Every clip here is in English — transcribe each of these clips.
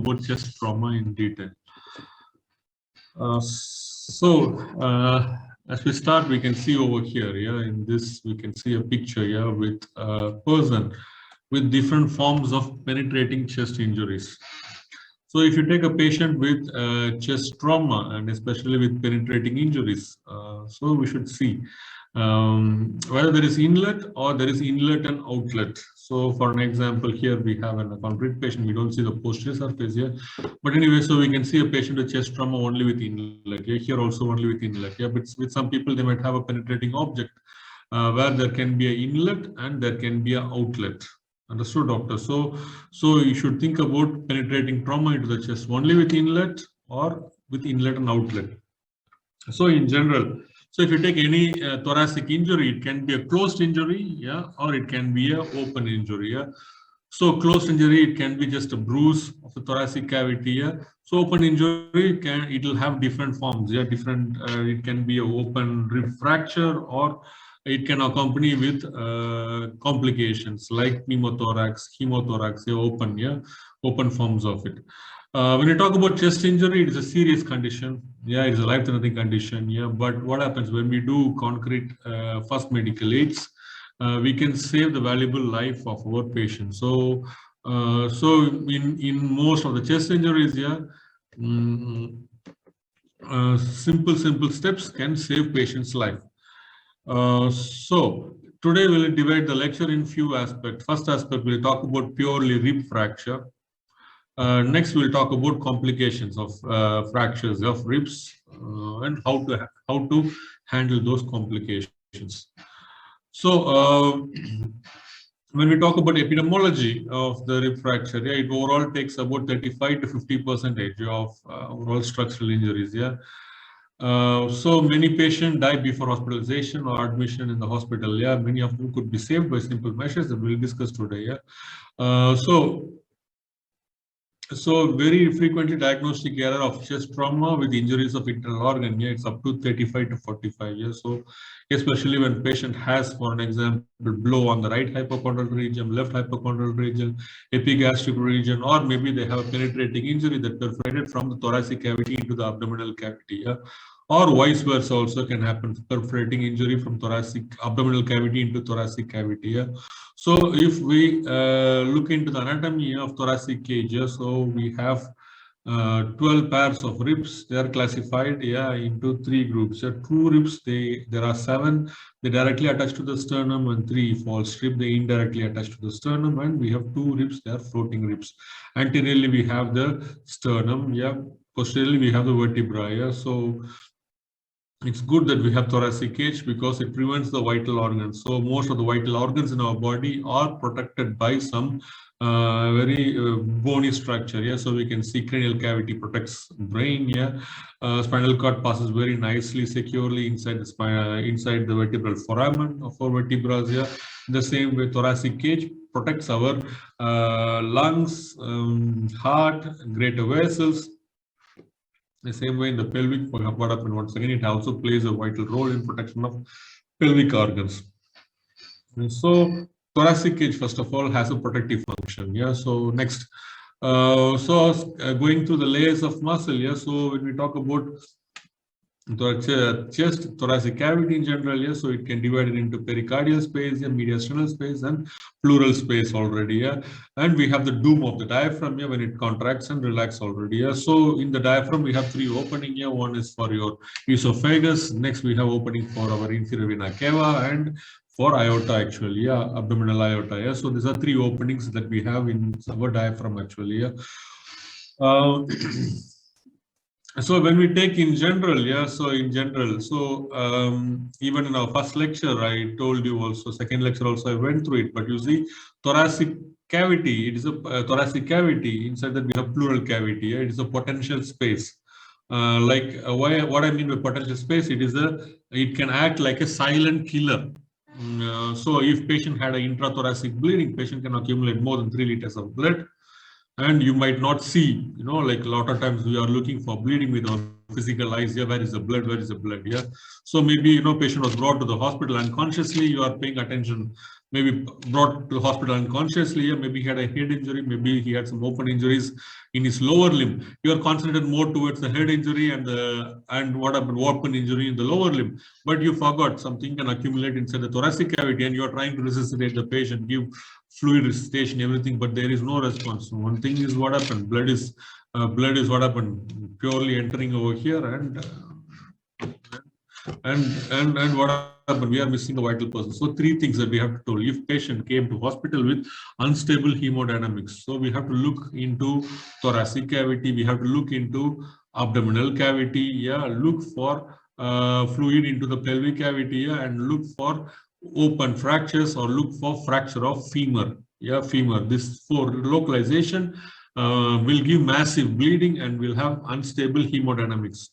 about chest trauma in detail. As we start, we can see over here, in this, we can see a picture, with a person with different forms of penetrating chest injuries. So if you take a patient with chest trauma and especially with penetrating injuries, so we should see whether there is inlet or there is inlet and outlet. So for an example, here we have a concrete patient. We don't see the posterior surface here, but anyway, so we can see a patient with chest trauma only with inlet. Here also only with inlet. But with some people, they might have a penetrating object where there can be an inlet and there can be an outlet. Understood, doctor? So you should think about penetrating trauma into the chest only with inlet or with inlet and outlet. So in general, so if you take any thoracic injury, it can be a closed injury, or it can be an open injury, So closed injury, it can be just a bruise of the thoracic cavity, So open injury, it will have different forms, different. It can be an open rib fracture, or it can accompany with complications like pneumothorax, hemothorax, open forms of it. When you talk about chest injury, it is a serious condition. It's a life-threatening condition. But what happens when we do concrete first medical aids? We can save the valuable life of our patient. So in most of the chest injuries, simple steps can save patient's life. So today we'll divide the lecture in few aspects. First aspect, we'll talk about purely rib fracture. Next, we'll talk about complications of fractures of ribs and how to handle those complications. So when we talk about epidemiology of the rib fracture, it overall takes about 35 to 50% of overall structural injuries. So many patients die before hospitalization or admission in the hospital. Many of them could be saved by simple measures that we'll discuss today. So very frequently diagnostic error of chest trauma with injuries of internal organ, it's up to 35 to 45 years. So especially when patient has, for an example, blow on the right hypochondral region, left hypochondral region, epigastric region, or maybe they have a penetrating injury that perforated from the thoracic cavity into the abdominal cavity. Or vice versa also can happen, perforating injury from thoracic abdominal cavity into thoracic cavity. So if we look into the anatomy of thoracic cage, so we have 12 pairs of ribs. They are classified into 3 groups. True ribs, there are 7. They directly attached to the sternum, and 3 false ribs, they indirectly attached to the sternum, and we have 2 ribs, they are floating ribs. Anteriorly we have the sternum, posteriorly we have the vertebra. So it's good that we have thoracic cage because it prevents the vital organs. So most of the vital organs in our body are protected by some very bony structure. So we can see cranial cavity protects brain. Spinal cord passes very nicely, securely inside the vertebral foramen of our vertebrae. The same way, thoracic cage protects our lungs, heart, greater vessels. The same way in the pelvic compartment, once again, it also plays a vital role in protection of pelvic organs. And so thoracic cage, first of all, has a protective function. So next, going through the layers of muscle. So when we talk about the chest, thoracic cavity in general, so it can divide it into pericardial space, mediastinal space, and pleural space already. And we have the dome of the diaphragm when it contracts and relaxes already. So in the diaphragm, we have 3 openings here. One is for your esophagus. Next, we have opening for our inferior vena cava and for aorta, actually, abdominal aorta. So these are 3 openings that we have in our diaphragm, actually. So when we take in general, even in our first lecture, I told you also, second lecture also, I went through it, but you see thoracic cavity, it is a thoracic cavity, inside that we have pleural cavity, it is a potential space. What I mean by potential space, it can act like a silent killer. So if patient had an intrathoracic bleeding, patient can accumulate more than 3 liters of blood. And you might not see, like a lot of times we are looking for bleeding with our physical eyes. Where is the blood? Where is the blood? So maybe, patient was brought to the hospital unconsciously. You are paying attention maybe brought to the hospital unconsciously. Yeah, maybe he had a head injury, maybe he had some open injuries in his lower limb. You are concentrated more towards the head injury and what happened, open injury in the lower limb. But you forgot something can accumulate inside the thoracic cavity, and you are trying to resuscitate the patient, give fluid resuscitation, everything, but there is no response. One thing is what happened. Blood is what happened, purely entering over here, and what happened, we are missing a vital person. So three things that we have to tell. If patient came to hospital with unstable hemodynamics, so we have to look into thoracic cavity, we have to look into abdominal cavity, yeah, look for fluid into the pelvic cavity, yeah, and look for open fractures or look for fracture of femur, yeah, femur. This for localization will give massive bleeding and will have unstable hemodynamics.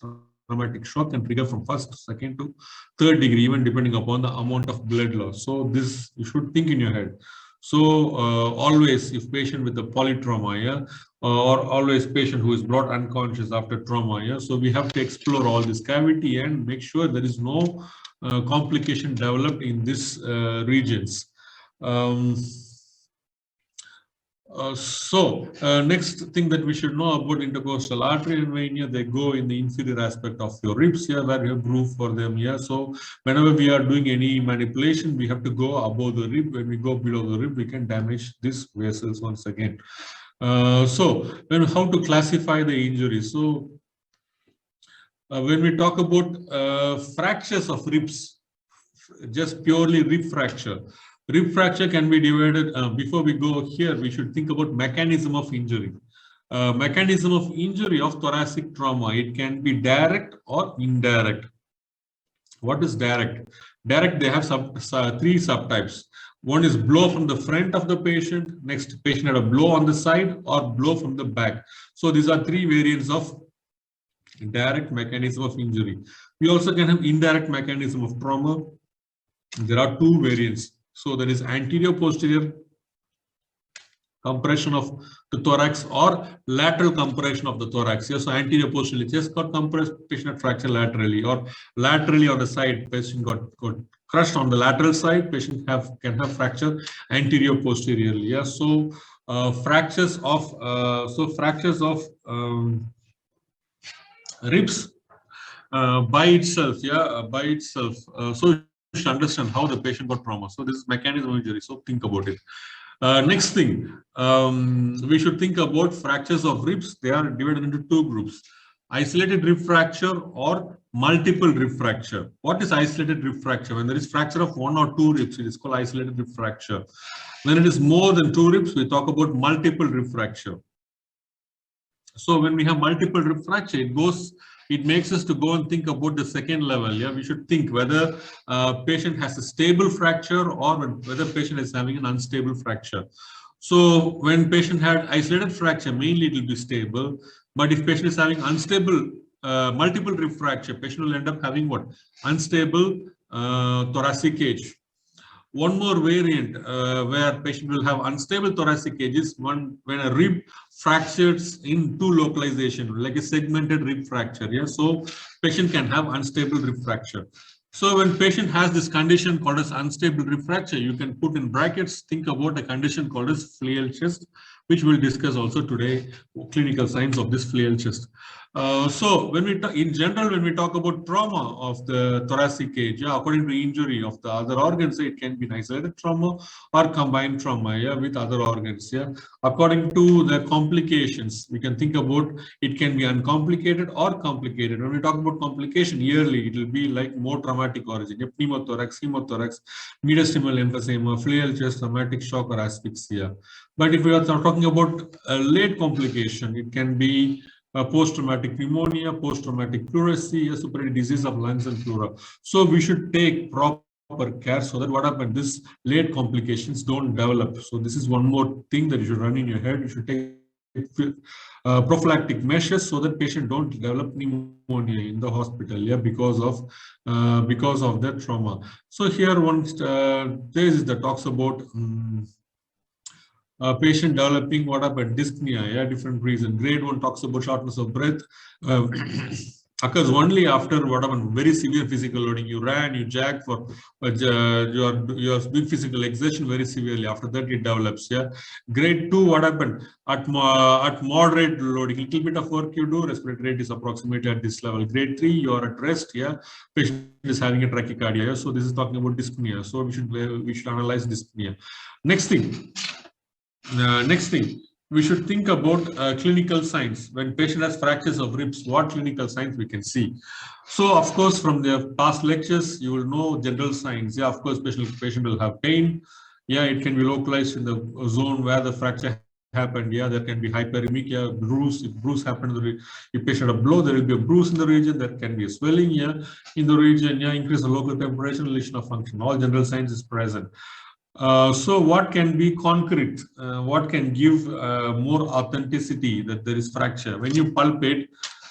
Traumatic shock can trigger from first, second to third degree, even depending upon the amount of blood loss. So this you should think in your head. So always, if patient with a polytrauma, yeah, or always patient who is brought unconscious after trauma, yeah. So we have to explore all this cavity and make sure there is no complication developed in these regions. Next thing that we should know about intercostal artery and vein, they go in the inferior aspect of your ribs here, where you have groove for them here. So whenever we are doing any manipulation, we have to go above the rib. When we go below the rib, we can damage these vessels once again. Then how to classify the injuries? So when we talk about fractures of ribs, just purely rib fracture. Rib fracture can be divided. Before we go here, we should think about mechanism of injury. Mechanism of injury of thoracic trauma. It can be direct or indirect. What is direct? Direct, they have three subtypes. One is blow from the front of the patient. Next, patient had a blow on the side or blow from the back. So these are three variants of direct mechanism of injury. We also can have indirect mechanism of trauma. There are two variants. So there is anterior posterior compression of the thorax or lateral compression of the thorax. Yes, so anterior posterior chest got compressed, patient had fracture laterally, or laterally on the side, patient got crushed on the lateral side, patient can have fracture anterior posteriorly. Yeah, so fractures of ribs by itself, by itself. So you should understand how the patient got trauma. So this is mechanism of injury. So think about it. Next thing, we should think about fractures of ribs. They are divided into two groups: isolated rib fracture or multiple rib fracture. What is isolated rib fracture? When there is fracture of one or two ribs, it is called isolated rib fracture. When it is more than two ribs, we talk about multiple rib fracture. So when we have multiple rib fracture, it makes us to go and think about the second level. Yeah, we should think whether patient has a stable fracture or whether patient is having an unstable fracture. So when patient had isolated fracture, mainly it will be stable. But if patient is having unstable multiple rib fracture, patient will end up having what? Unstable thoracic cage. One more variant where patient will have unstable thoracic cage is when a rib fractures in two localization, like a segmented rib fracture. Yeah, so patient can have unstable rib fracture. So when patient has this condition called as unstable rib fracture, you can put in brackets, think about a condition called as flail chest, which we'll discuss also today, clinical signs of this flail chest. So when we in general, when we talk about trauma of the thoracic cage, yeah, according to injury of the other organs, it can be an isolated trauma or combined trauma, yeah, with other organs. Yeah, according to the complications, we can think about it can be uncomplicated or complicated. When we talk about complication, yearly it will be like more traumatic origin, yeah, pneumothorax, hemothorax, mediastinal emphysema, flail chest, traumatic shock, or asphyxia. But if we are talking about a late complication, it can be post-traumatic pneumonia, post-traumatic pleurisy, a supported disease of lungs and pleura. So we should take proper care so that what happens, this late complications don't develop. So this is one more thing that you should run in your head. You should take prophylactic measures so that patient don't develop pneumonia in the hospital, yeah, because of that trauma. So here one thesis that talks about patient developing what happened, dyspnea, yeah, different reason. Grade 1 talks about shortness of breath. occurs only after whatever very severe physical loading. You ran, you jagged for your big physical exertion very severely. After that, it develops. Yeah. Grade 2, what happened at moderate loading? Little bit of work you do, respiratory rate is approximately at this level. Grade 3, you are at rest. Yeah. Patient is having a tachycardia. Yeah? So this is talking about dyspnea. So we should analyze dyspnea. Next thing. We should think about clinical signs. When patient has fractures of ribs, what clinical signs we can see? So, of course, from the past lectures, you will know general signs. Yeah, of course, patient will have pain. Yeah, it can be localized in the zone where the fracture happened. Yeah, there can be hyperemic, yeah, bruise. If bruise happened, if patient a blow, there will be a bruise in the region. There can be a swelling, yeah, in the region. Yeah, increase the local temperature, lesion of function. All general signs is present. So what can be concrete? What can give more authenticity that there is fracture? When you palpate,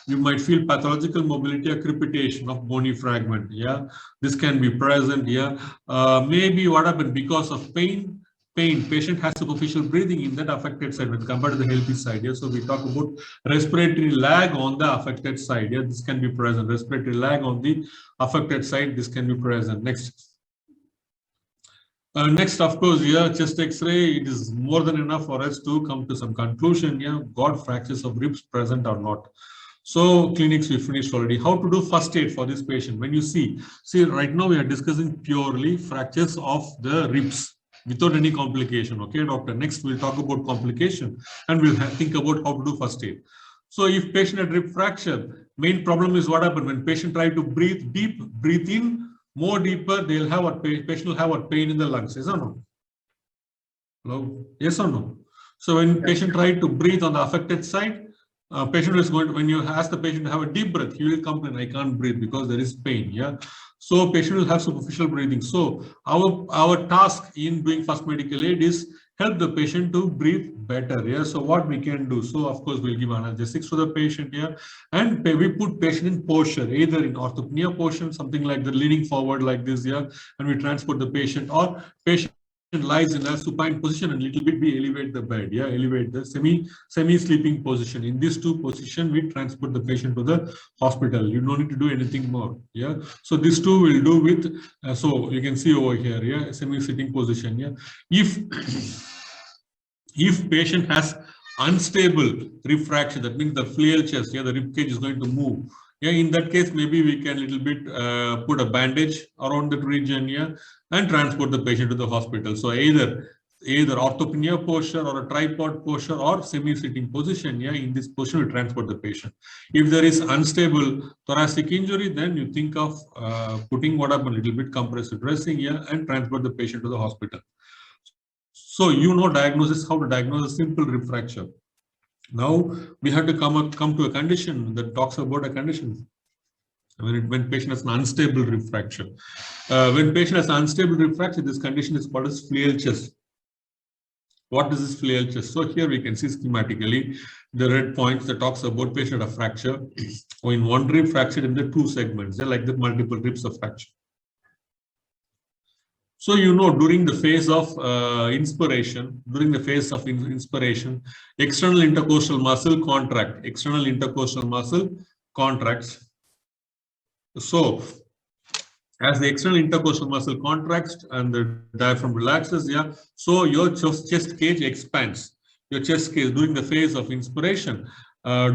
you might feel pathological mobility or crepitation of bony fragment. Yeah, this can be present. Yeah, maybe what happened because of pain. Patient has superficial breathing in that affected side when compared to the healthy side. Yeah, so we talk about respiratory lag on the affected side. Yeah, this can be present. Respiratory lag on the affected side. This can be present. Next. Next, of course, yeah, chest X-ray, it is more than enough for us to come to some conclusion. Yeah, got fractures of ribs present or not. So clinics we finished already. How to do first aid for this patient? When you see right now we are discussing purely fractures of the ribs without any complication. Okay, doctor. Next, we'll talk about complication and we'll think about how to do first aid. So if patient had rib fracture, main problem is what happened when patient try to breathe deep, breathe in, more deeper, they'll have a patient will have a pain in the lungs. Yes or no? Hello? Yes or no? So when patient try to breathe on the affected side, patient is going to, when you ask the patient to have a deep breath, he will complain, I can't breathe because there is pain. Yeah. So patient will have superficial breathing. So our task in doing first medical aid is help the patient to breathe better. Yeah. So what we can do? So of course we'll give analgesics to the patient here, and we put patient in posture, either in orthopnea position, something like the leaning forward like this. Yeah, and we transport the patient, or patient lies in a supine position and little bit we elevate the bed. Yeah, elevate the semi sleeping position. In these two position, we transport the patient to the hospital. You don't need to do anything more. Yeah, so these two will do with. So you can see over here. Yeah, semi sitting position. Yeah, if patient has unstable rib fracture, that means the flail chest. Yeah, the rib cage is going to move. Yeah, in that case, maybe we can little bit put a bandage around that region, yeah, and transport the patient to the hospital. So either orthopnea posture or a tripod posture or semi-sitting position, yeah, in this position we transport the patient. If there is unstable thoracic injury, then you think of putting what up a little bit compressive dressing, yeah, and transport the patient to the hospital. So you know diagnosis, how to diagnose a simple rib fracture. Now we have to come to a condition that talks about a condition. When patient has an unstable rib fracture. When patient has unstable rib fracture, this condition is called as flail chest. What is this flail chest? So here we can see schematically the red points that talks about patient of fracture or in one rib fractured in the two segments. They're like the multiple ribs of fracture. So, you know, during the phase of inspiration, external intercostal muscle contracts. So, as the external intercostal muscle contracts and the diaphragm relaxes, yeah, so your chest cage expands. Your chest cage during the phase of inspiration. Yeah,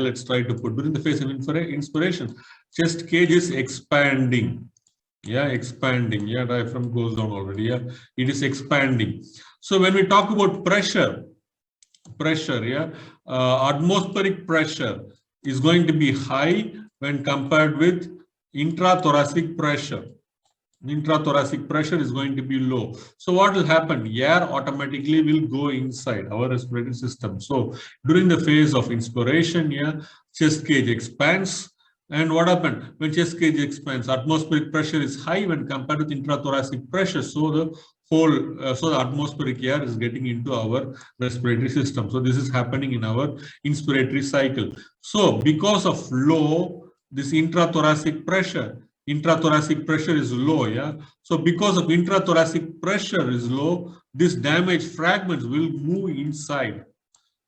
let's try to put during the phase of inspiration, chest cage is expanding. Yeah, expanding. Yeah, diaphragm goes down already. Yeah, it is expanding. So when we talk about pressure, yeah, atmospheric pressure is going to be high when compared with intrathoracic pressure. Intrathoracic pressure is going to be low. So what will happen? Air automatically will go inside our respiratory system. So during the phase of inspiration, yeah, chest cage expands. And what happened? When chest cage expands, atmospheric pressure is high when compared with intrathoracic pressure. So the atmospheric air is getting into our respiratory system. So this is happening in our inspiratory cycle. So because of low, this intrathoracic pressure is low, yeah. So because of intrathoracic pressure is low, these damaged fragments will move inside.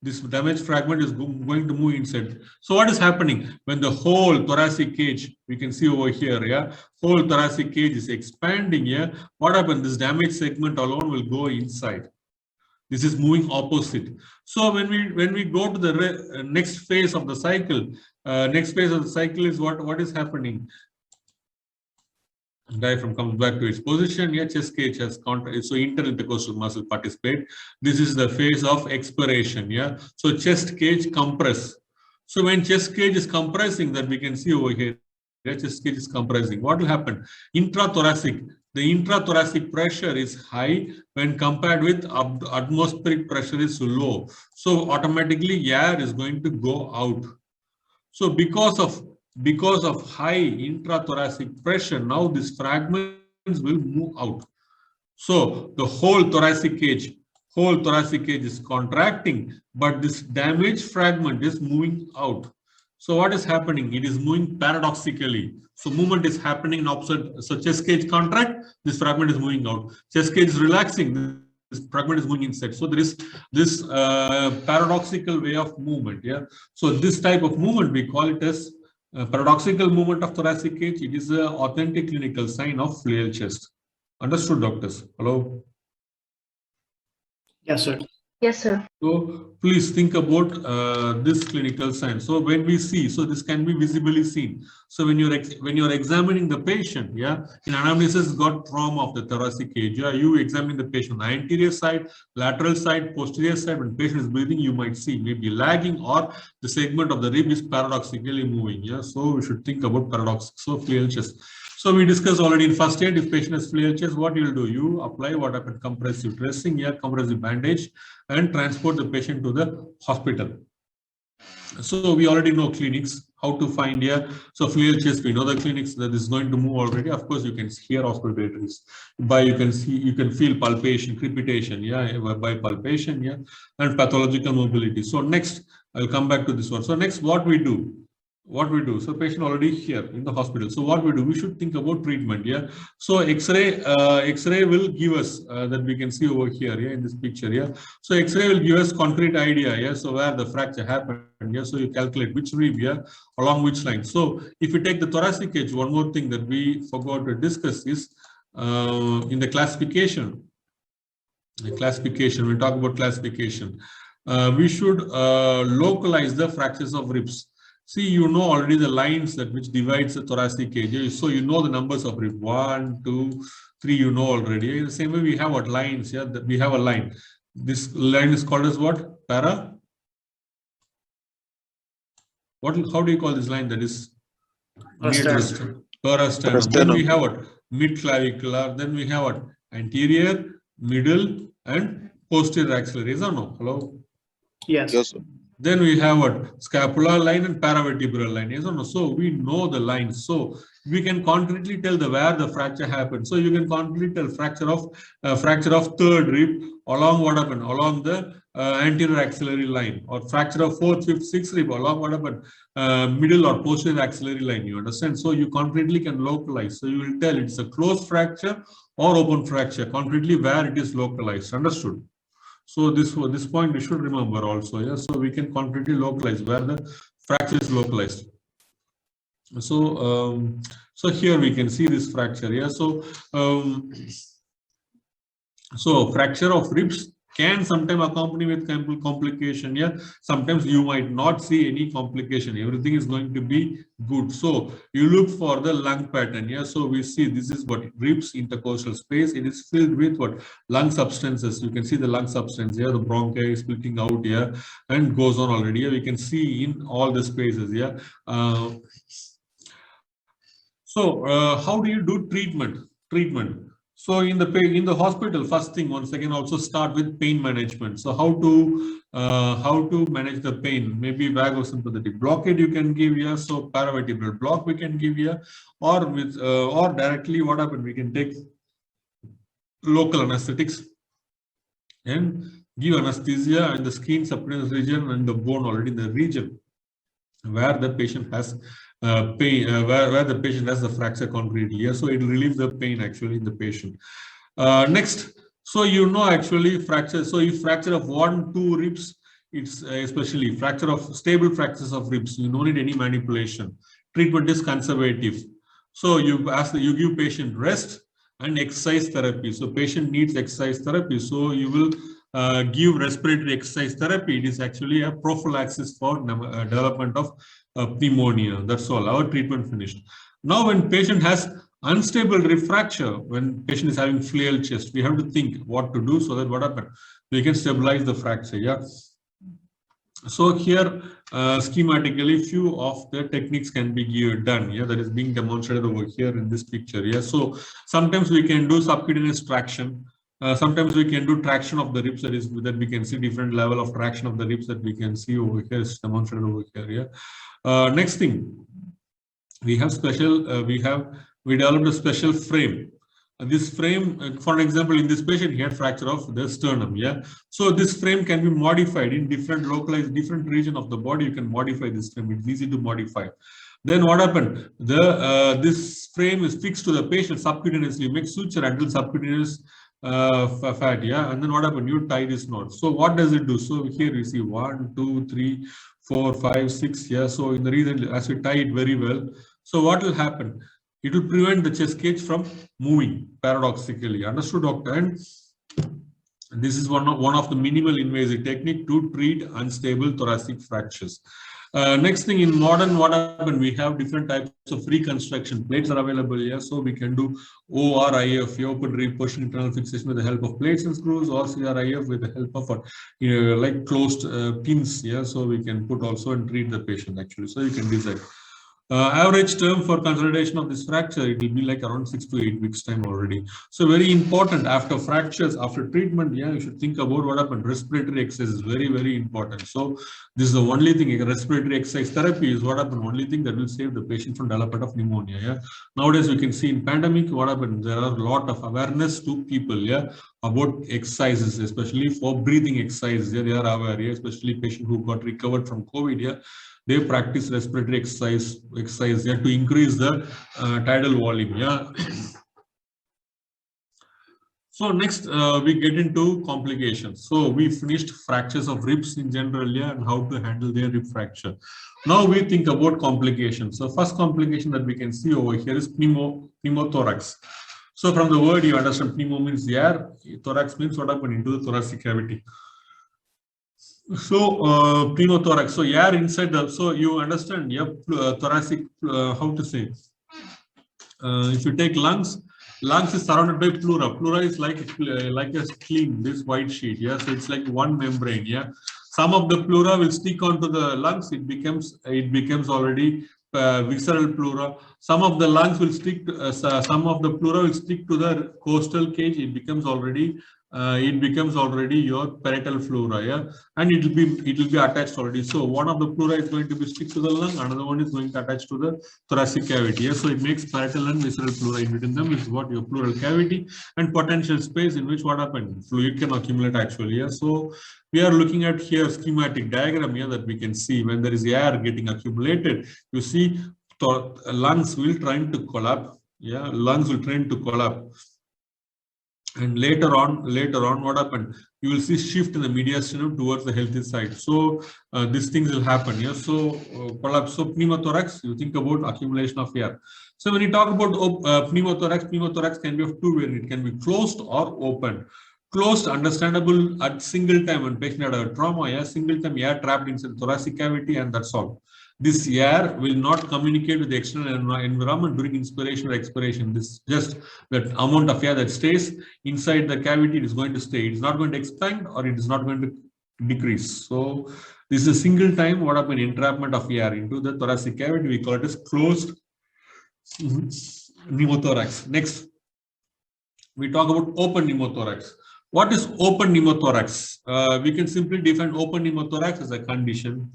This damaged fragment is going to move inside. So what is happening when the whole thoracic cage, we can see over here, yeah, whole thoracic cage is expanding here. What happens? This damaged segment alone will go inside. This is moving opposite. So when we go to the next phase of the cycle, is what is happening? Diaphragm comes back to its position. Here, chest cage has so interintercostal muscle participate. This is the phase of expiration. Yeah. So chest cage compress. So when chest cage is compressing, that we can see over here, chest cage is compressing. What will happen? Intrathoracic. The intrathoracic pressure is high when compared with atmospheric pressure is low. So automatically air is going to go out. So because of high intrathoracic pressure, now these fragments will move out. So the whole thoracic cage is contracting, but this damaged fragment is moving out. So what is happening? It is moving paradoxically. So movement is happening in opposite. So chest cage contract, this fragment is moving out. Chest cage is relaxing, this fragment is moving inside. So there is this paradoxical way of movement. Yeah. So this type of movement, we call it as paradoxical movement of thoracic cage. It is an authentic clinical sign of flail chest. Understood, doctors? Hello? Yes, sir. Yes, sir. So please think about this clinical sign. So when we see, so this can be visibly seen. So when you're examining the patient, yeah, in anamnesis got trauma of the thoracic cage. Yeah, you examine the patient on the anterior side, lateral side, posterior side. When patient is breathing, you might see maybe lagging or the segment of the rib is paradoxically moving. Yeah, so we should think about paradox. So flail chest. So we discussed already in first aid, if patient has flail chest, what you will do? You apply what happened, compressive dressing, yeah, compressive bandage, and transport the patient to the hospital. So we already know clinics, how to find here. So flail chest, we know the clinics that is going to move already. Of course, you can hear auscultatories. You can see, you can feel palpation, crepitation, yeah, by palpation, yeah, and pathological mobility. So next, I'll come back to this one. So next, what we do? So patient already here in the hospital. So what we do? We should think about treatment. Yeah. So X-ray will give us that we can see over here. Yeah, in this picture. Yeah. So X-ray will give us concrete idea. Yeah. So where the fracture happened. Yeah. So you calculate which rib. Yeah. Along which line. So if you take the thoracic cage, one more thing that we forgot to discuss is in the classification. We talk about classification. We should localize the fractures of ribs. See, you know already the lines that which divides the thoracic cage. So you know the numbers of rib 1, 2, 3. You know already. In the same way, we have what lines? Yeah, we have a line. This line is called as what? Para. What? How do you call this line? That is parasternum. Then we have what? Mid clavicular. Then we have what? Anterior, middle, and posterior axillary. Is or no? Hello. Yes. Yes, sir. Then we have what? Scapular line and paravertebral line. Yes or no? So we know the lines. So we can concretely tell where the fracture happened. So you can concretely tell fracture of third rib along what happened? Along the anterior axillary line, or fracture of fourth, fifth, sixth rib along what happened? Middle or posterior axillary line. You understand? So you concretely can localize. So you will tell it's a closed fracture or open fracture, concretely where it is localized. Understood? So this point we should remember also. Yeah, so we can concretely localize where the fracture is localized. So so here we can see this fracture. Yeah, so so fracture of ribs can sometimes accompany with complication. Yeah, sometimes you might not see any complication. Everything is going to be good. So you look for the lung pattern. Yeah, so we see this is what ribs intercostal space. It is filled with what? Lung substances. You can see the lung substance here. The bronchi is splitting out here and goes on already. Yeah, we can see in all the spaces. Yeah. So how do you do treatment? So in the hospital, first thing, once again, also start with pain management. So how to manage the pain? Maybe vagosympathetic blockade you can give here. So paravertebral block we can give here, or with or directly what happened? We can take local anesthetics and give anesthesia in the skin subcutaneous region and the bone already in the region where the patient has pain, where the patient has the fracture concretely. Yeah, so it will relieve the pain actually in the patient. Next, so you know actually fracture. So if fracture of 1, 2 ribs it's especially fracture of stable fractures of ribs. You don't need any manipulation. Treatment is conservative. So you give patient rest and exercise therapy. So patient needs exercise therapy. So you will give respiratory exercise therapy. It is actually a prophylaxis for development of pneumonia. That's all. Our treatment finished. Now, when patient has unstable rib fracture, when patient is having flail chest, we have to think what to do so that what happens? We can stabilize the fracture. Yeah. So here, schematically, few of the techniques can be done. Yeah, that is being demonstrated over here in this picture. Yeah, so sometimes we can do subcutaneous traction. Sometimes we can do traction of the ribs. That we can see different level of traction of the ribs that we can see over here. Is demonstrated over here. Yeah. Next thing, we have we developed a special frame. This frame, for example, in this patient, he had fracture of the sternum. Yeah, so this frame can be modified in different region of the body. You can modify this frame. It's easy to modify. Then what happened? This frame is fixed to the patient subcutaneously. You make suture until subcutaneous fat. Yeah, and then what happened? You tie this knot. So what does it do? So here you see 1, 2, 3, 4, 5, 6. Yeah, so in the reason as we tie it very well. So what will happen? It will prevent the chest cage from moving paradoxically. Understood, doctor? And this is one of the minimal invasive technique to treat unstable thoracic fractures. Next thing, in modern, what happened? We have different types of reconstruction. Plates are available here, so we can do ORIF, open reposition internal fixation with the help of plates and screws, or CRIF with the help of like closed pins. Yeah, so we can put also and treat the patient actually. So you can decide. Average term for consolidation of this fracture, it will be like around 6 to 8 weeks time already. So very important after fractures, after treatment, yeah, you should think about what happened. Respiratory exercise is very, very important. So this is the only thing, respiratory exercise therapy is what happened, only thing that will save the patient from development of pneumonia. Yeah. Nowadays we can see in pandemic, what happened, there are a lot of awareness to people, yeah, about exercises, especially for breathing exercises. Yeah, they are aware, yeah, especially patient who got recovered from COVID, yeah. They practice respiratory exercise yeah, to increase the tidal volume. Yeah. So next we get into complications. So we finished fractures of ribs in general, yeah, and how to handle their rib fracture. Now we think about complications. So first complication that we can see over here is pneumothorax. So from the word you understand, pneumo means air, thorax means what happened into the thoracic cavity. So pneumothorax, so air inside the, so you understand, yeah, thoracic, how to say, if you take lungs is surrounded by pleura. Pleura is like a clean, this white sheet, yeah, so it's like one membrane, yeah. Some of the pleura will stick onto the lungs, it becomes already visceral pleura. Some of the lungs will stick to, some of the pleura will stick to the costal cage, it becomes already your parietal pleura, yeah, and it will be attached already. So one of the pleura is going to be stick to the lung, another one is going to attach to the thoracic cavity. Yeah? So it makes parietal and visceral pleura. In between them is what your pleural cavity and potential space in which what happened, fluid can accumulate actually. Yeah? So we are looking at here schematic diagram here that we can see when there is air getting accumulated. You see, lungs will trying to collapse. Yeah, lungs will trying to collapse. And later on, what happened? You will see shift in the mediastinum towards the healthy side. So these things will happen. Yeah. So collapse. So pneumothorax, you think about accumulation of air. So when you talk about pneumothorax can be of two ways. It can be closed or open. Closed, understandable at single time when patient had a trauma. Yeah, single time air trapped inside the thoracic cavity, and that's all. This air will not communicate with the external environment during inspiration or expiration. This just that amount of air that stays inside the cavity, it is going to stay. It is not going to expand or it is not going to decrease. So this is a single time what happened, entrapment of air into the thoracic cavity. We call it as closed pneumothorax. Next, we talk about open pneumothorax. What is open pneumothorax? We can simply define open pneumothorax as a condition,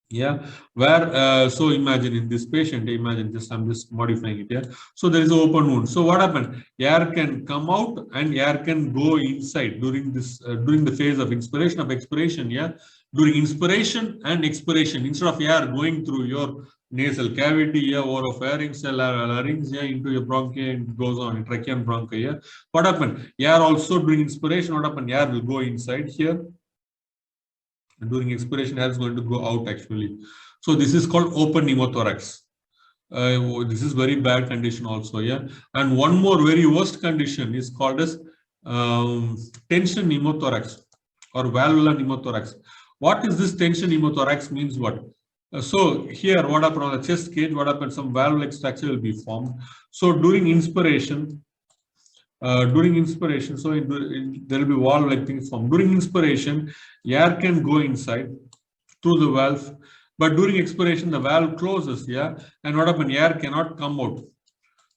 yeah, where so imagine in this patient, imagine just I'm just modifying it here. So there is an open wound. So what happened? Air can come out and air can go inside during this during the phase of inspiration of expiration. Yeah, during inspiration and expiration, instead of air going through your nasal cavity, yeah, oropharynx, larynx, yeah, into your bronchi and it goes on, trachea and bronchi. Yeah, what happened? Air also during inspiration, what happened? Air will go inside here. During expiration, air is going to go out actually. So this is called open pneumothorax. This is very bad condition also, yeah. And one more very worst condition is called as tension pneumothorax or valvular pneumothorax. What is this tension pneumothorax means what? So here, what happened on the chest cage? What happened? Some valve-like structure will be formed. So during inspiration, there will be valve-like things formed. During inspiration, air can go inside through the valve, but during expiration, the valve closes, yeah, and what happens? Air cannot come out.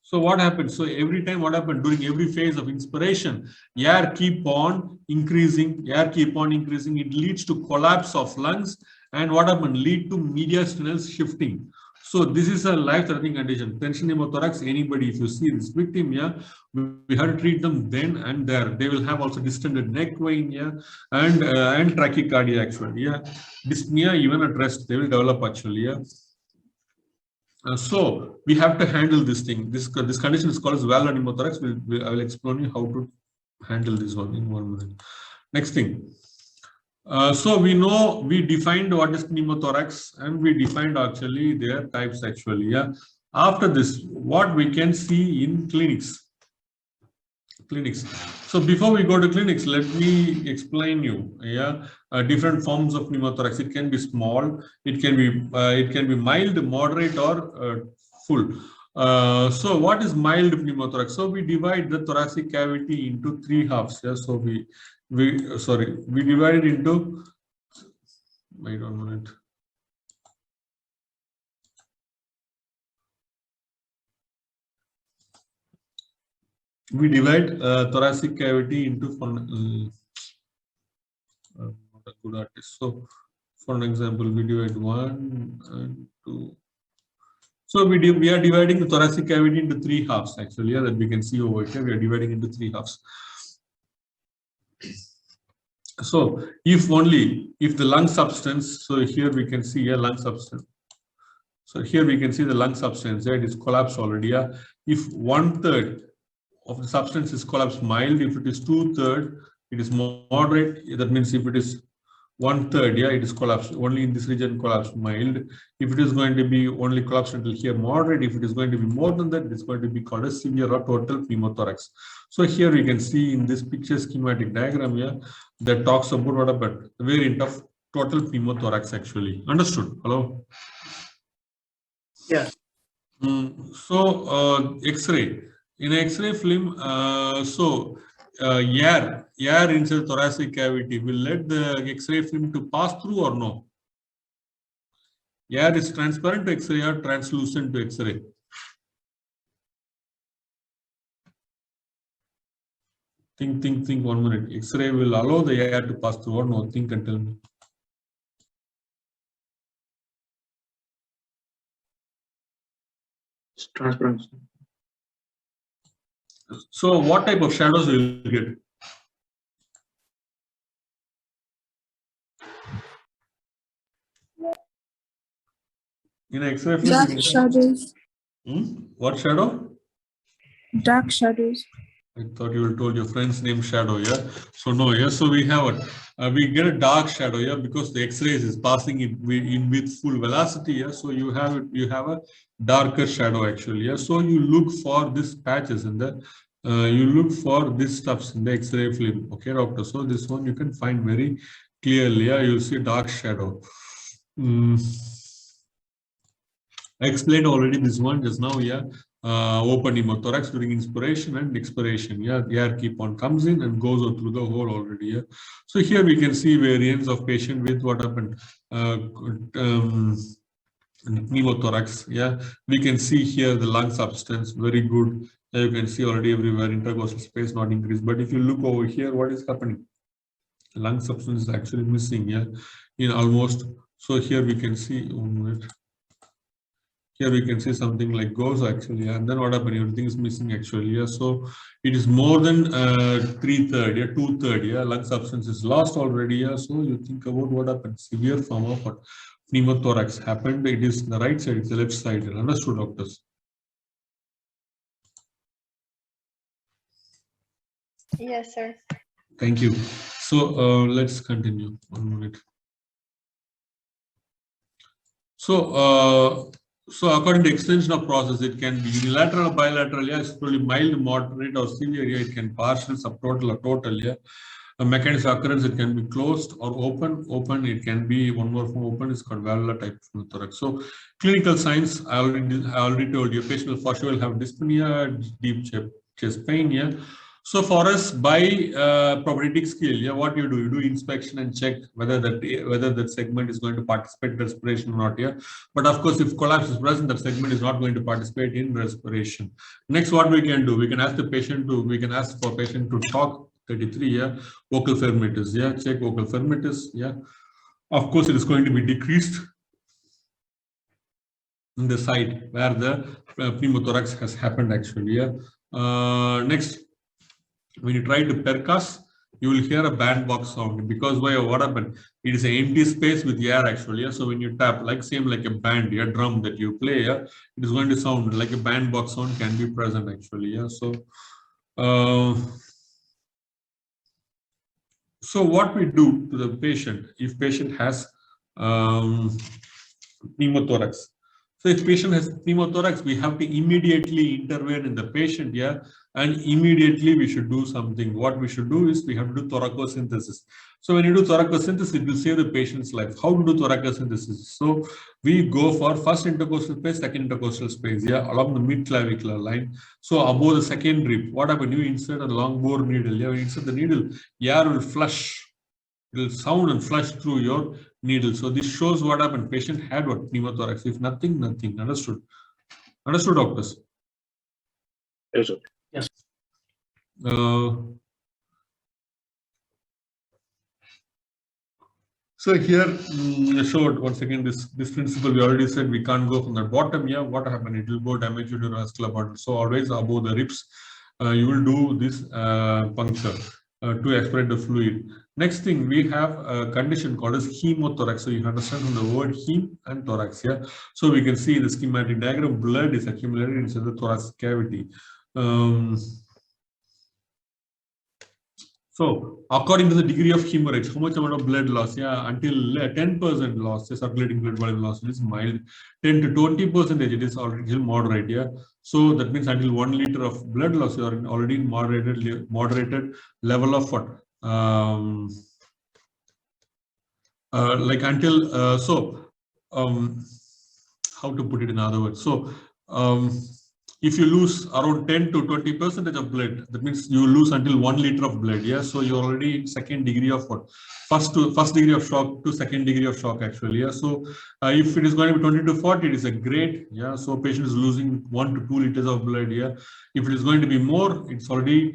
So what happens? So every time, what happened during every phase of inspiration, air keep on increasing. It leads to collapse of lungs, and what happened? Lead to mediastinal shifting. So this is a life-threatening condition. Tension pneumothorax. Anybody, if you see this victim, yeah, we have to treat them then and there. They will have also distended neck vein, yeah, and tachycardia actually, yeah. Dyspnea, even at rest, they will develop actually, yeah. So we have to handle this thing. This condition is called as valvular pneumothorax. I will explain you how to handle this one in 1 minute. Next thing. So we defined what is pneumothorax, and we defined actually their types actually. Yeah. After this, what we can see in clinics. So before we go to clinics, let me explain you, yeah, different forms of pneumothorax. It can be small, it can be mild, moderate, or full. So what is mild pneumothorax? So we divide the thoracic cavity into 3 halves. Yeah. So we divide it into. Wait 1 minute. We divide thoracic cavity into not a good artist. So for an example, we divide 1 and 2. So we are dividing the thoracic cavity into 3 halves actually, yeah, that we can see over here. We are dividing into 3 halves. So if the lung substance, so here we can see a lung substance. So here we can see the lung substance, yeah, it is collapsed already. Yeah. If 1/3 of the substance is collapsed mild, if it is 2/3, it is moderate. That means if it is 1/3, yeah, it is collapsed. Only in this region collapsed mild. If it is going to be only collapsed until here moderate, if it is going to be more than that, it is going to be called a severe or total pneumothorax. So here we can see in this picture schematic diagram, yeah, that talks about what about the variant of total pneumothorax actually. Understood? Hello? Yeah. So X-ray. In X-ray film, air inside thoracic cavity will let the X-ray film to pass through or no? Air is transparent to X-ray or translucent to X-ray? Think 1 minute. X-ray will allow the air to pass through or no? Think and tell me. It's transparent. So what type of shadows will you get? In X-ray film, Dark shadows. What shadow? Dark shadows. I thought you told your friend's name Shadow, yeah. So no, yeah. So we have we get a dark shadow, yeah, because the X-rays is passing in with full velocity, yeah. So you have a darker shadow actually, yeah. So you look for these patches in the you look for these stuffs in the X-ray film, okay, doctor. So this one you can find very clearly, yeah. You'll see dark shadow. I explained already this one just now, yeah. Open pneumothorax during inspiration and expiration. Yeah, the air keep on comes in and goes out through the hole already. Yeah. So here we can see variants of patient with what happened. Pneumothorax. Yeah, we can see here the lung substance very good. You can see already everywhere intercostal space not increased. But if you look over here, what is happening? Lung substance is actually missing. Yeah, in almost. So here we can see. 1 minute. Here we can see something like goes actually, and then what happened? Everything is missing actually. Yeah, so it is more than 3/3, yeah, 2/3. Yeah, lung substance is lost already. Yeah, so you think about what happened. Severe form of pneumothorax happened. It is the right side, it's the left side. Understood, doctors? Yes, sir. Thank you. So let's continue. 1 minute. So according to extension of process, it can be unilateral or bilateral. Yeah, it's probably mild, moderate, or severe. Yeah, it can partial, subtotal, or total. Yeah, a mechanism of occurrence, it can be closed or open. Open, it can be one more form open. It's called valvular type of pneumothorax. So clinical signs, I already told you. Patient will for sure will have dyspnea, deep chest pain. Yeah. So for us, by probabilistic scale, yeah, what you do inspection and check whether that segment is going to participate in respiration or not. Yeah, but of course, if collapse is present, that segment is not going to participate in respiration. Next, what we can do, we can ask for patient to talk. 33, yeah, vocal firmitus, yeah, check vocal firmitus, yeah. Of course, it is going to be decreased in the site where the pneumothorax has happened actually, yeah. Next, when you try to percuss, you will hear a bandbox sound because what happened? It is an empty space with air actually. Yeah? So when you tap, like a band, a drum that you play, yeah, it is going to sound like a bandbox sound can be present actually. Yeah. So what we do to the patient if patient has pneumothorax. So if patient has pneumothorax, we have to immediately intervene in the patient, yeah, and immediately we should do something. What we should do is we have to do thoracosynthesis. So when you do thoracosynthesis, it will save the patient's life. How to do thoracosynthesis? So we go for first intercostal space, second intercostal space, yeah, along the mid-clavicular line. So above the second rib, what happens? You insert a long bore needle. Yeah, when you insert the needle, air will flush. It will sound and flush through your needle. So this shows what happened. Patient had what? Pneumothorax. If nothing, nothing. Understood? Understood, doctors? Yes, sir. Yes. So here, showed once again this principle. We already said we can't go from the bottom. Yeah, what happened? It will go damage to the vascular bundle. So always above the ribs, you will do this puncture to expel the fluid. Next thing, we have a condition called as hemothorax. So you understand from the word hem and thorax. Yeah. So we can see the schematic diagram. Blood is accumulated inside the thoracic cavity. So according to the degree of hemorrhage, how much amount of blood loss? Yeah, until 10% loss, the circulating blood volume loss is mild. 10 to 20%, it is already moderate. Yeah. So that means until 1 liter of blood loss, you are already in moderated level of what? Like until how to put it in other words? So if you lose around 10 to 20% of blood, that means you lose until 1 liter of blood. Yeah, so you're already in second degree of what? First degree of shock to second degree of shock actually. Yeah, so if it is going to be 20 to 40, it is a grade. Yeah, so patient is losing 1 to 2 liters of blood. Yeah, if it is going to be more, it's already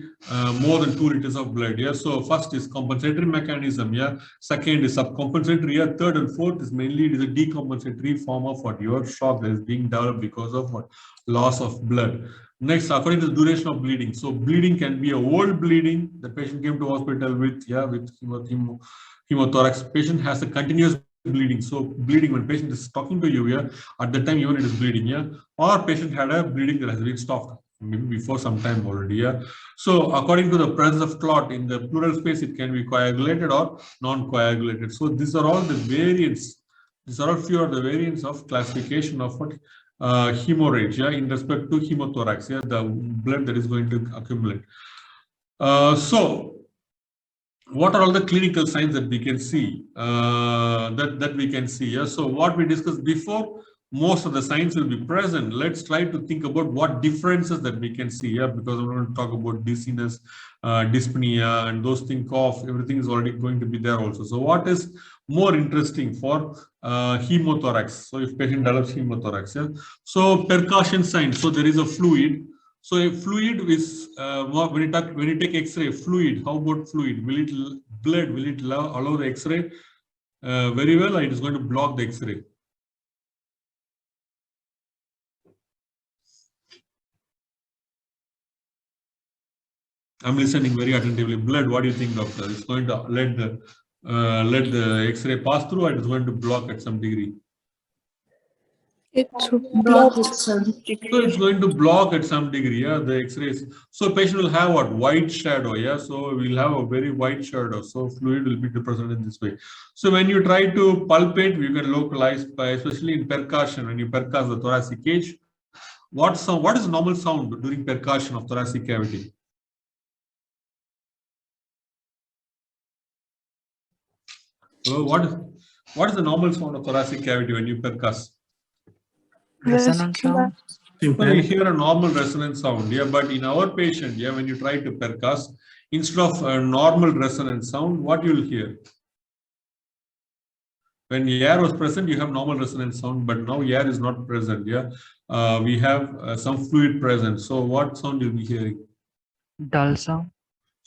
more than 2 liters of blood. Yeah, so first is compensatory mechanism. Yeah, second is subcompensatory. Yeah, third and fourth is mainly it is a decompensatory form of what? Your shock that is being developed because of what? Loss of blood. Next, according to the duration of bleeding. So bleeding can be a old bleeding. The patient came to hospital with hemothorax. Patient has a continuous bleeding. So bleeding when patient is talking to you, yeah, at the time even it is bleeding, yeah. Or patient had a bleeding that has been stopped maybe before some time already, yeah. So according to the presence of clot in the pleural space, it can be coagulated or non-coagulated. So these are all the variants. These are all few of the variants of classification of what hemorrhage, yeah, in respect to hemothorax, yeah, the blood that is going to accumulate. So what are all the clinical signs that we can see? That we can see, yeah. So what we discussed before, most of the signs will be present. Let's try to think about what differences that we can see, yeah, because we're going to talk about dizziness, dyspnea, and those things, cough, everything is already going to be there also. So what is more interesting for hemothorax? So if patient develops hemothorax, yeah. So percussion signs. So there is a fluid. So a fluid is when you take X-ray, fluid. How about fluid? Will it blood? Will it allow the X-ray very well, or it is going to block the X-ray? I'm listening very attentively. Blood. What do you think, doctor? It's going to let the X-ray pass through, or it's going to block at some degree? It to block block it some So degree. it's going to block at some degree, yeah, the X-rays. So patient will have what? White shadow, yeah. So we'll have a very white shadow. So fluid will be represented in this way. So when you try to palpate, you can localize by, especially in percussion, when you percuss the thoracic cage. What sound? What is normal sound during percussion of thoracic cavity? Hello, what is the normal sound of thoracic cavity when you percuss? resonance sound. Well, you hear a normal resonance sound, yeah, but in our patient, yeah, when you try to percuss, instead of a normal resonance sound, what you'll hear? When air was present, you have normal resonance sound, but now air is not present, yeah. We have some fluid present. So what sound you'll be hearing? Dull sound.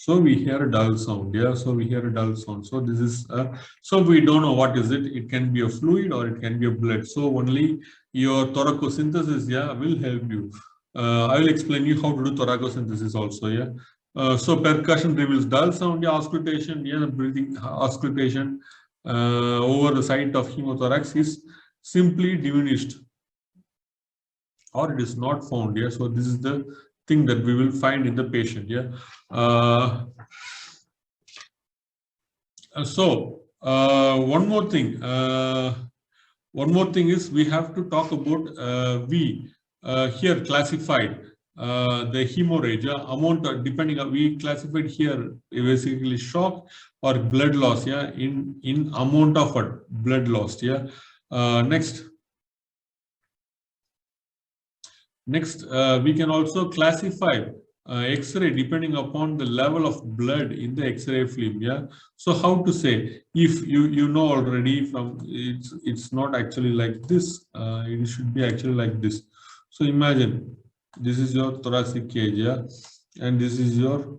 So we hear a dull sound, yeah. So we hear a dull sound. So this is so we don't know what is it. It can be a fluid or it can be a blood. So only your thoracosynthesis, yeah, will help you. I will explain you how to do thoracosynthesis also, yeah. So percussion reveals dull sound, yeah. Auscultation, yeah, breathing auscultation over the site of hemothorax is simply diminished, or it is not found, yeah. So this is the thing that we will find in the patient, yeah. One more thing. One more thing is we have to talk about we here classified the hemorrhage amount depending on, we classified here basically shock or blood loss, yeah, in amount of blood lost, yeah. Next, we can also classify X-ray depending upon the level of blood in the X-ray film. Yeah. So how to say, if you know already from it's not actually like this. It should be actually like this. So imagine this is your thoracic cage, yeah, and this is your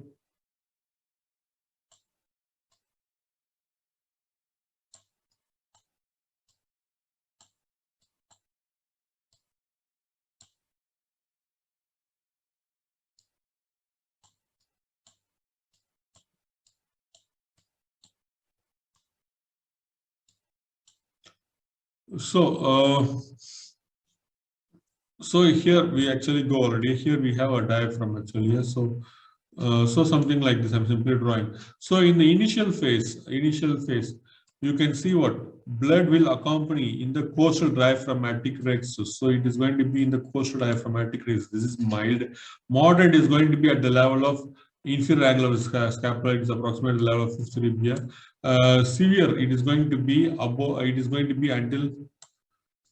so here we actually go already. Here we have a diaphragm actually. Yeah? So something like this. I'm simply drawing. So in the initial phase, you can see what blood will accompany in the costal diaphragmatic rexus. So it is going to be in the costal diaphragmatic rexus. This is mild. Moderate is going to be at the level of inferior angle of scapula. It is approximately the level of fifth rib. Yeah. Severe, it is going to be above. It is going to be until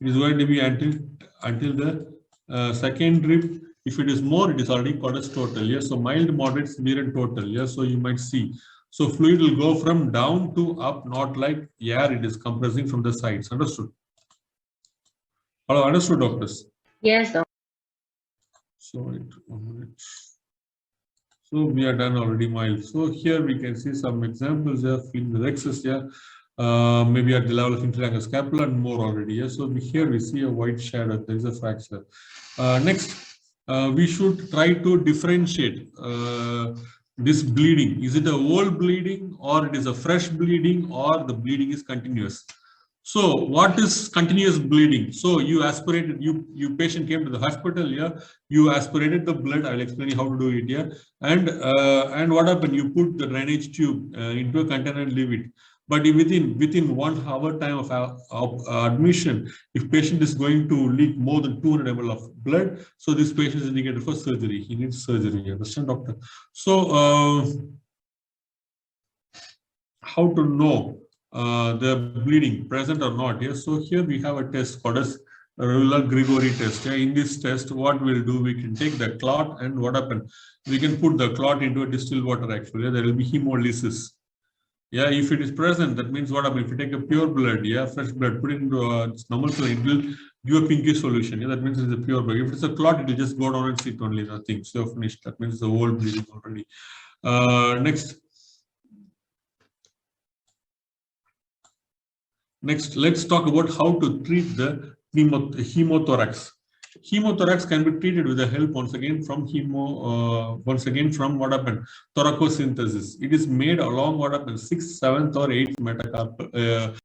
the second rib. If it is more, it is already called as total. Yes, so mild, moderate, severe, and total. Yes, so you might see. So fluid will go from down to up, not like air. It is compressing from the sides. Understood? Hello, understood, doctors? Yes, doctor. So 1 minute. So we are done already mild. So here we can see some examples. Yeah, feeling the rexus. Yeah. Maybe at the level of inferior scapula and more already. Yeah? So here we see a white shadow. There is a fracture. Next, we should try to differentiate this bleeding. Is it a old bleeding, or it is a fresh bleeding, or the bleeding is continuous? So what is continuous bleeding? So you aspirated, you patient came to the hospital, yeah, you aspirated the blood. I'll explain you how to do it, yeah. And what happened? You put the drainage tube into a container and leave it. But within 1 hour time of admission, if patient is going to leak more than 200 ml of blood, so this patient is indicated for surgery. He needs surgery. You understand, doctor? So how to know the bleeding present or not? Yes. So here we have a test called as Reuller-Grigori test. Yeah? In this test, what we'll do, we can take the clot, and what happened? We can put the clot into a distilled water. Actually, there will be hemolysis. Yeah, if it is present, that means what happens? If you take a pure blood, yeah, fresh blood, put it into a normal saline, it will give a pinkish solution. Yeah, that means it's a pure blood. If it's a clot, it will just go down and sit only, nothing. So you're finished. That means the whole bleeding already. Next, let's talk about how to treat the hemothorax. Hemothorax can be treated with the help once again from what happened? Thoracosynthesis. It is made along what happened? 6th, 7th, or 8th metacarpal